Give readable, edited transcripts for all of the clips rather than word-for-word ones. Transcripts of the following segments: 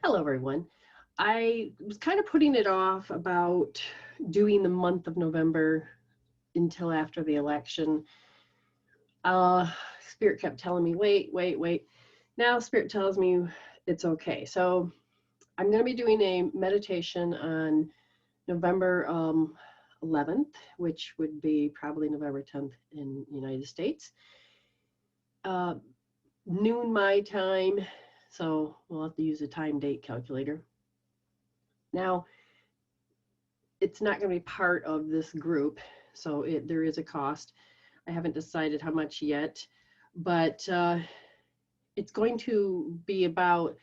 Hello, everyone. I was kind of putting it off about doing the month of November until after the election. Uh, Spirit kept telling me, wait, wait, wait. Now Spirit tells me it's okay. So I'm going to be doing a meditation on November 11th, which would be probably November 10th in the United States. Uh, Noon my time, so we'll have to use a time date calculator. Now, it's not going to be part of this group, so there is a cost. I haven't decided how much yet, but it's going to be about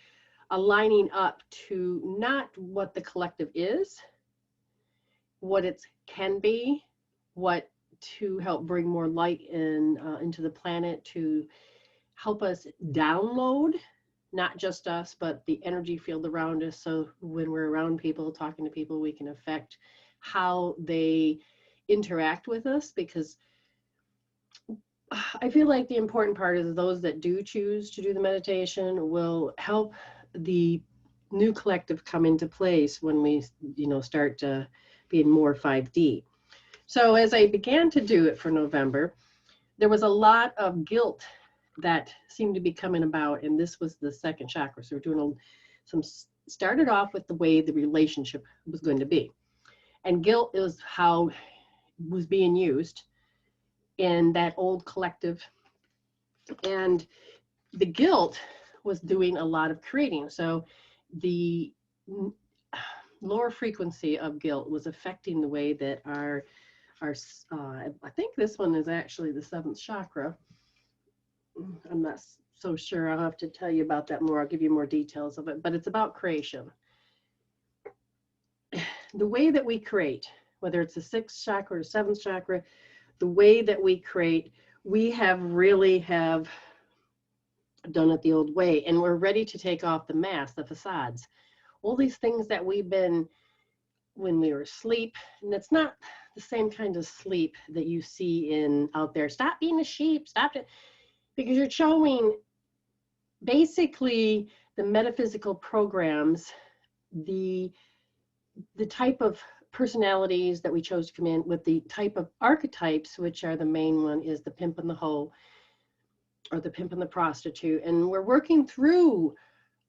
aligning up to not what the collective is, what it can be, what to help bring more light into the planet, to help us download, not just us, but the energy field around us. So when we're around people, talking to people, we can affect how they interact with us, because I feel like the important part is those that do choose to do the meditation will help the new collective come into place when we, start being more 5D. So as I began to do it for November, there was a lot of guilt that seemed to be coming about, and this was the second chakra. So we're doing started off with the way the relationship was going to be. And guilt is how it was being used in that old collective. And the guilt was doing a lot of creating. So the lower frequency of guilt was affecting the way that our I think this one is actually the seventh chakra. I'm not so sure. I'll have to tell you about that more. I'll give you more details of it, but it's about creation. The way that we create, whether it's the sixth chakra or seventh chakra, the way that we create, we really have done it the old way, and we're ready to take off the mask, the facades, all these things that we've been when we were asleep. And it's not the same kind of sleep that you see out there. Stop being a sheep, stop it. Because you're showing basically the metaphysical programs, the type of personalities that we chose to come in with, the type of archetypes, which are the main one is the pimp and the hoe, or the pimp and the prostitute. And we're working through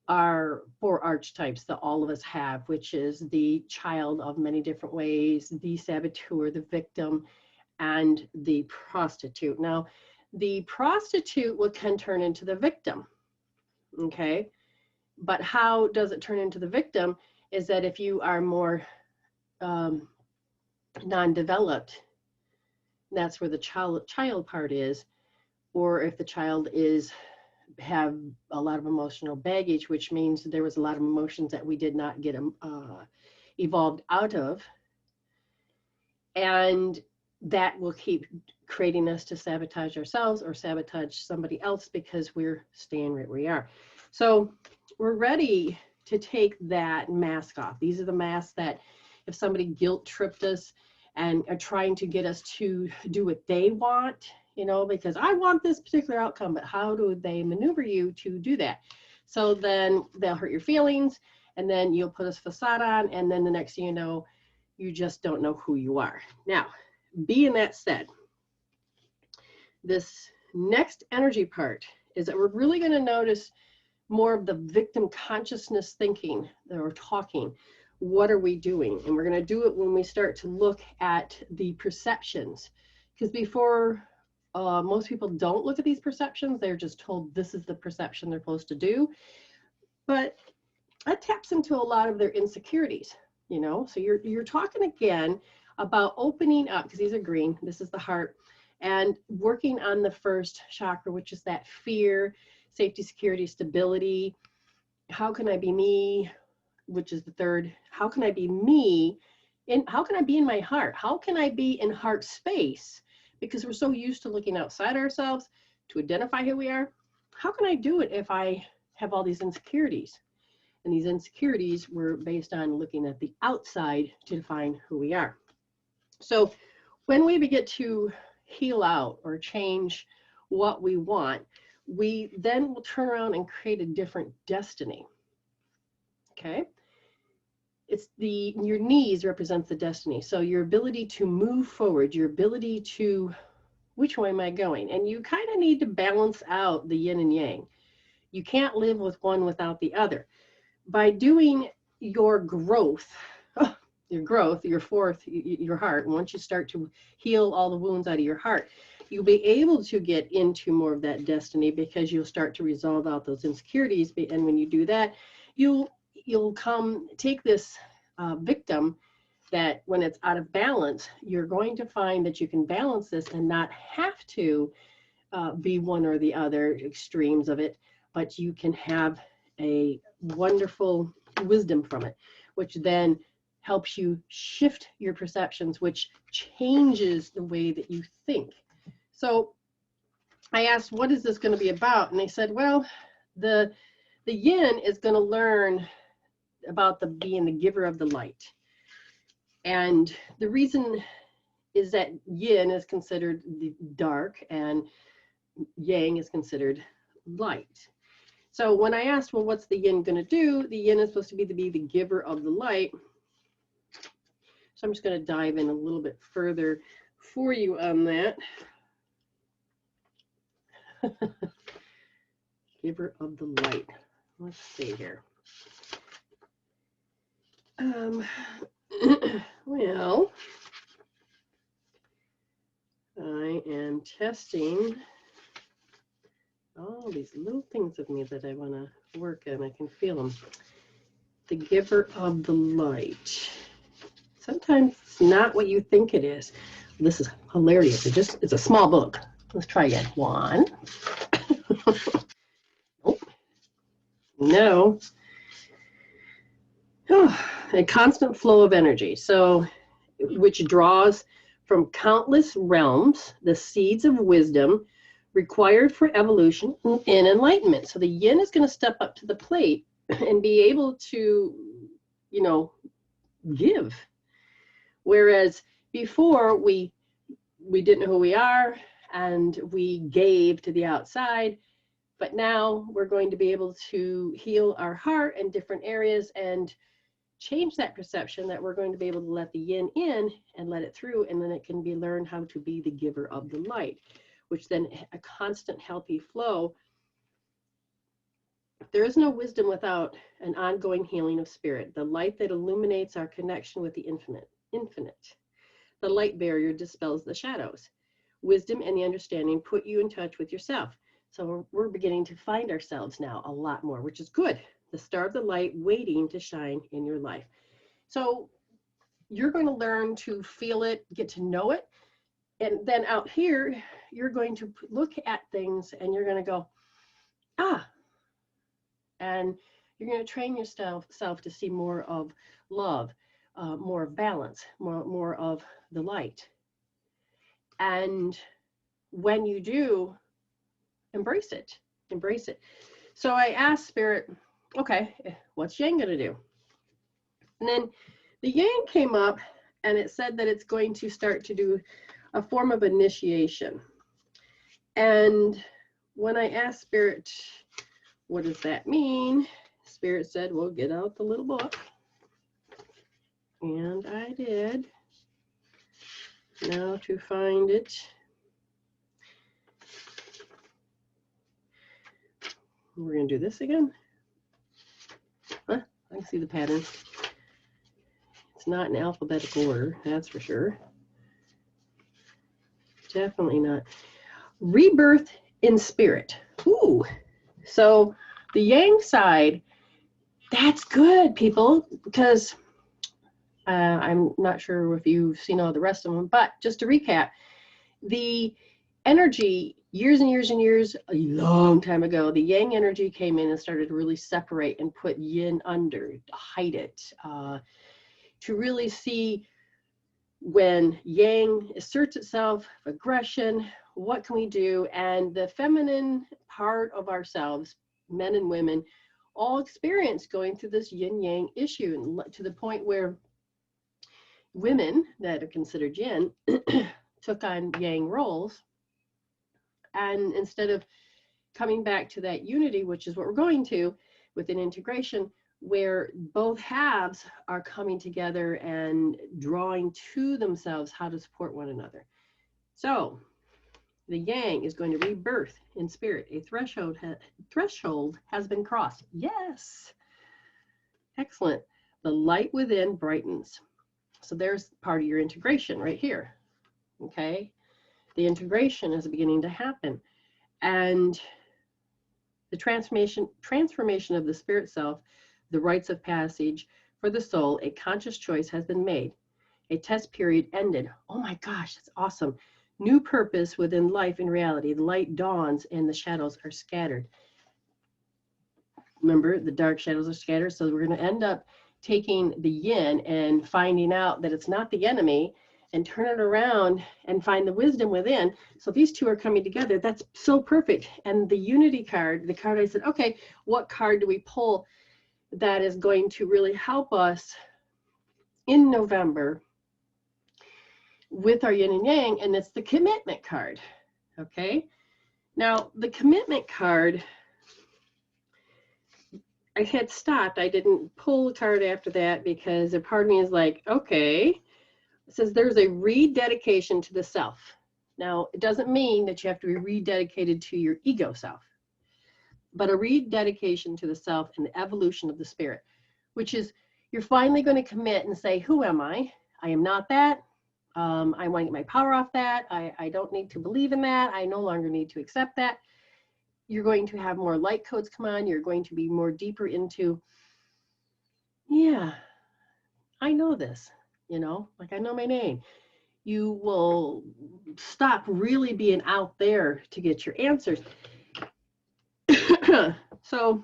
our 4 archetypes that all of us have, which is the child of many different ways, the saboteur, the victim, and the prostitute. Now, the prostitute can turn into the victim, okay? But how does it turn into the victim is that if you are more non-developed, that's where the child part is, or if the child have a lot of emotional baggage, which means there was a lot of emotions that we did not get evolved out of, and that will keep creating us to sabotage ourselves or sabotage somebody else because we're staying right where we are. So we're ready to take that mask off. These are the masks that if somebody guilt tripped us and are trying to get us to do what they want, because I want this particular outcome, but how do they maneuver you to do that? So then they'll hurt your feelings, and then you'll put a facade on, and then the next thing you know, you just don't know who you are. Now, being that said, this next energy part is that we're really going to notice more of the victim consciousness thinking that we're talking. What are we doing? And we're going to do it when we start to look at the perceptions, because before most people don't look at these perceptions. They're just told this is the perception they're supposed to do. But that taps into a lot of their insecurities, So you're talking again about opening up, because these are green. This is the heart. And working on the first chakra, which is that fear, safety, security, stability. How can I be me? Which is the third. How can I be me? And how can I be in my heart? How can I be in heart space? Because we're so used to looking outside ourselves to identify who we are. How can I do it if I have all these insecurities? And these insecurities were based on looking at the outside to define who we are. So when we begin to heal out or change what we want, we then will turn around and create a different destiny. Okay. It's your knees represents the destiny. So your ability to move forward, your ability to, which way am I going? And you kind of need to balance out the yin and yang. You can't live with one without the other. By doing your growth, your heart, once you start to heal all the wounds out of your heart, you'll be able to get into more of that destiny, because you'll start to resolve out those insecurities. And when you do that, you'll take this victim that when it's out of balance, you're going to find that you can balance this and not have to be one or the other extremes of it, but you can have a wonderful wisdom from it, which then helps you shift your perceptions, which changes the way that you think. So I asked, what is this going to be about? And they said, well, the yin is going to learn about being the giver of the light. And the reason is that yin is considered the dark and yang is considered light. So when I asked, well, what's the yin going to do? The yin is supposed to be the giver of the light. So I'm just going to dive in a little bit further for you on that. Giver of the light. Let's see here. Well, I am testing all these little things of me that I want to work on. I can feel them. The giver of the light. Sometimes it's not what you think it is. This is hilarious. It's a small book. Let's try again. One. Nope. No. Oh, a constant flow of energy. So, which draws from countless realms the seeds of wisdom required for evolution and enlightenment. So the yin is going to step up to the plate and be able to, give. Whereas before we didn't know who we are and we gave to the outside, but now we're going to be able to heal our heart in different areas and change that perception that we're going to be able to let the yin in and let it through, and then it can be learned how to be the giver of the light, which then a constant healthy flow. There is no wisdom without an ongoing healing of spirit, the light that illuminates our connection with the infinite. The light barrier dispels the shadows. Wisdom and the understanding put you in touch with yourself. So we're beginning to find ourselves now a lot more, which is good. The star of the light waiting to shine in your life. So you're going to learn to feel it, get to know it. And then out here, you're going to look at things and you're going to go, ah. And you're going to train yourself to see more of love, more of balance, more of the light. And when you do, embrace it. So I asked Spirit, okay, what's yang going to do? And then the yang came up and it said that it's going to start to do a form of initiation. And when I asked Spirit, what does that mean? Spirit said, well, get out the little book. And I did. Now to find it. We're going to do this again. Huh? I can see the pattern. It's not in alphabetical order, that's for sure. Definitely not. Rebirth in spirit. Ooh. So the yang side, that's good, people, because I'm not sure if you've seen all the rest of them, but just to recap, the energy years and years and years, a long time ago, the yang energy came in and started to really separate and put yin under, hide it, to really see when yang asserts itself, aggression, what can we do? And the feminine part of ourselves, men and women, all experience going through this yin-yang issue, and to the point where women that are considered yin took on yang roles. And instead of coming back to that unity, which is what we're going to within integration, where both halves are coming together and drawing to themselves how to support one another. So the yang is going to rebirth in spirit. A threshold has been crossed. Yes. Excellent. The light within brightens. So there's part of your integration right here. Okay. The integration is beginning to happen. And the transformation of the spirit self, the rites of passage for the soul, a conscious choice has been made. A test period ended. Oh my gosh, that's awesome. New purpose within life and reality. The light dawns and the shadows are scattered. Remember, the dark shadows are scattered. So we're going to end up taking the yin and finding out that it's not the enemy, and turn it around and find the wisdom within. So these two are coming together. That's so perfect. And the unity card, the card I said, okay, what card do we pull that is going to really help us in November with our yin and yang? And it's the commitment card. Okay. Now the commitment card, I had stopped. I didn't pull the card after that because a part of me is like, okay. It says there's a rededication to the self. Now, it doesn't mean that you have to be rededicated to your ego self, but a rededication to the self and the evolution of the spirit, which is you're finally going to commit and say, who am I? I am not that. I want to get my power off that. I don't need to believe in that. I no longer need to accept that. You're going to have more light codes come on. You're going to be more deeper into, yeah, I know this. You know, like I know my name. You will stop really being out there to get your answers. So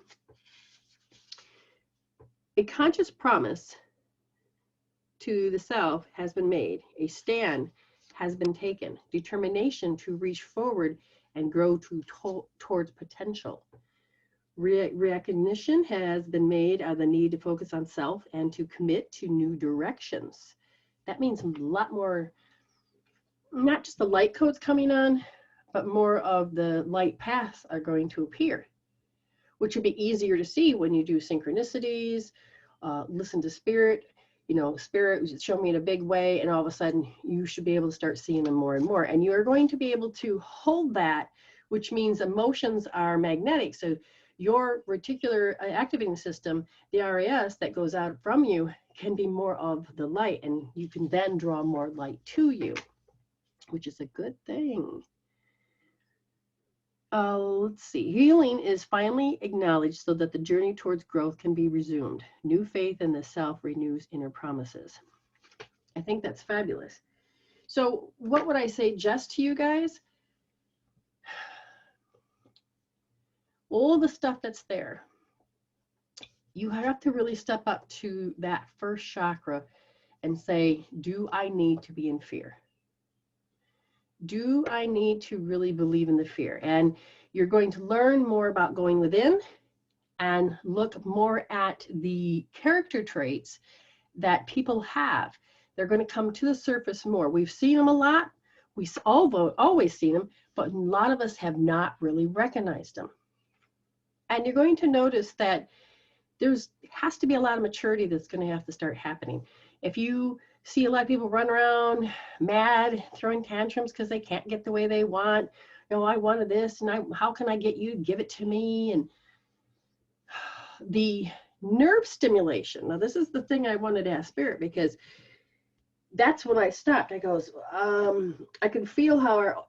a conscious promise to the self has been made. A stand has been taken. Determination to reach forward and grow towards potential. Recognition has been made of the need to focus on self and to commit to new directions. That means a lot more, not just the light codes coming on, but more of the light paths are going to appear, which would be easier to see when you do synchronicities, listen to spirit. You know, spirit show me in a big way, and all of a sudden you should be able to start seeing them more and more. And you are going to be able to hold that, which means emotions are magnetic. So your reticular activating system, the RAS that goes out from you, can be more of the light, and you can then draw more light to you, which is a good thing. Let's see. Healing is finally acknowledged so that the journey towards growth can be resumed. New faith in the self renews inner promises. I think that's fabulous. So what would I say just to you guys? All the stuff that's there, you have to really step up to that first chakra and say, do I need to be in fear? Do I need to really believe in the fear? And you're going to learn more about going within and look more at the character traits that people have. They're going to come to the surface more. We've seen them a lot. We've always seen them, but a lot of us have not really recognized them. And you're going to notice that has to be a lot of maturity that's going to have to start happening. If you see a lot of people run around mad, throwing tantrums because they can't get the way they want, you know, I wanted this, and how can I get you to give it to me? And the nerve stimulation. Now, this is the thing I wanted to ask Spirit, because that's when I stopped. I goes, I can feel how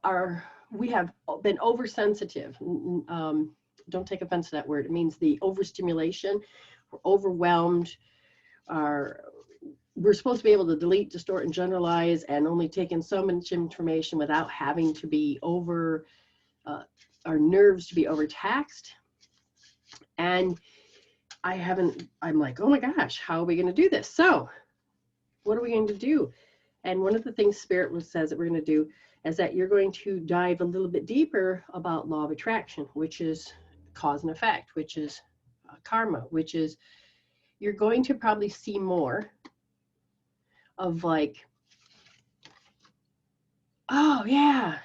we have been oversensitive. Don't take offense to that word. It means the overstimulation. We're overwhelmed. We're supposed to be able to delete, distort, and generalize, and only take in so much information without having to be our nerves to be overtaxed. And I'm like, oh my gosh, how are we going to do this? So what are we going to do? And one of the things Spirit says that we're going to do is that you're going to dive a little bit deeper about law of attraction, which is cause and effect, which is karma, which is you're going to probably see more of like, oh yeah,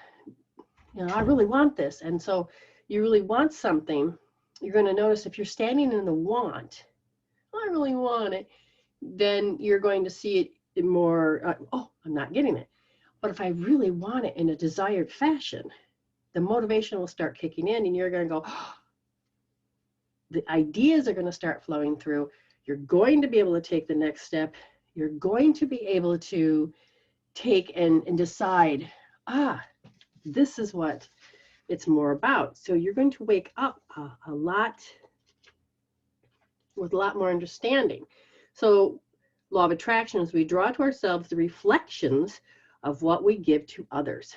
you know, I really want this. And so you really want something. You're going to notice if you're standing in the want, I really want it, then you're going to see it more, oh, I'm not getting it. But if I really want it in a desired fashion, the motivation will start kicking in and you're going to go, oh, the ideas are going to start flowing through. You're going to be able to take the next step. You're going to be able to take and decide, this is what it's more about. So you're going to wake up a lot with a lot more understanding. So law of attraction is we draw to ourselves the reflections of what we give to others.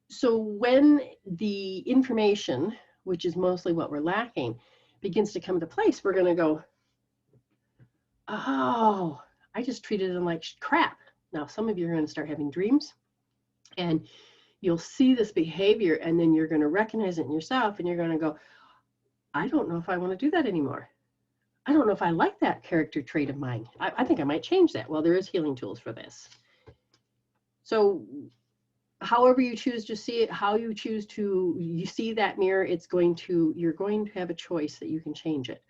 So when the information, which is mostly what we're lacking, begins to come to place, we're going to go, oh, I just treated them like crap. Now, some of you are going to start having dreams and you'll see this behavior and then you're going to recognize it in yourself and you're going to go, I don't know if I want to do that anymore. I don't know if I like that character trait of mine. I think I might change that. Well, there is healing tools for this. So however you choose to see it, how you choose to you see that mirror, you're going to have a choice that you can change it.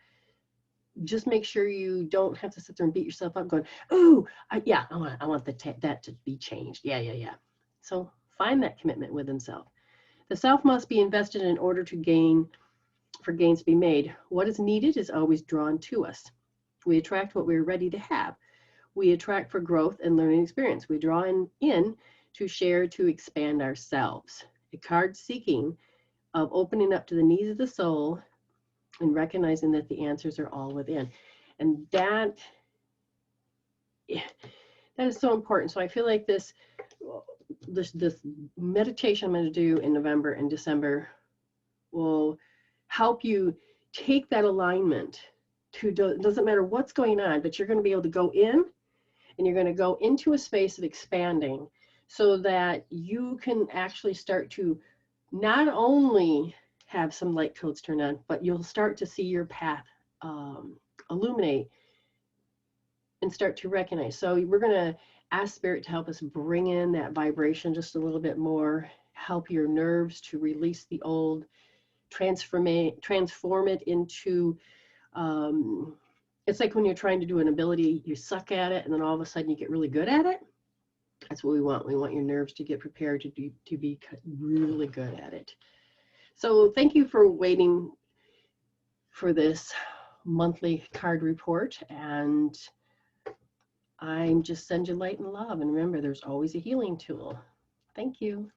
Just make sure you don't have to sit there and beat yourself up going, oh, yeah, I want that to be changed. Yeah. So find that commitment within self. The self must be invested in order for gains to be made. What is needed is always drawn to us. We attract what we're ready to have. We attract for growth and learning experience. We draw in to share, to expand ourselves. A card seeking of opening up to the needs of the soul and recognizing that the answers are all within. And that is so important. So I feel like this meditation I'm going to do in November and December will help you take that alignment to, it doesn't matter what's going on, but you're going to be able to go in and you're going to go into a space of expanding so that you can actually start to not only have some light codes turn on, but you'll start to see your path illuminate and start to recognize. So we're going to ask Spirit to help us bring in that vibration just a little bit more, help your nerves to release the old, transform it into, it's like when you're trying to do an ability, you suck at it, and then all of a sudden you get really good at it. That's what we want. We want your nerves to get prepared to be really good at it. So thank you for waiting for this monthly card report, and I'm just send you light and love. And remember, there's always a healing tool. Thank you.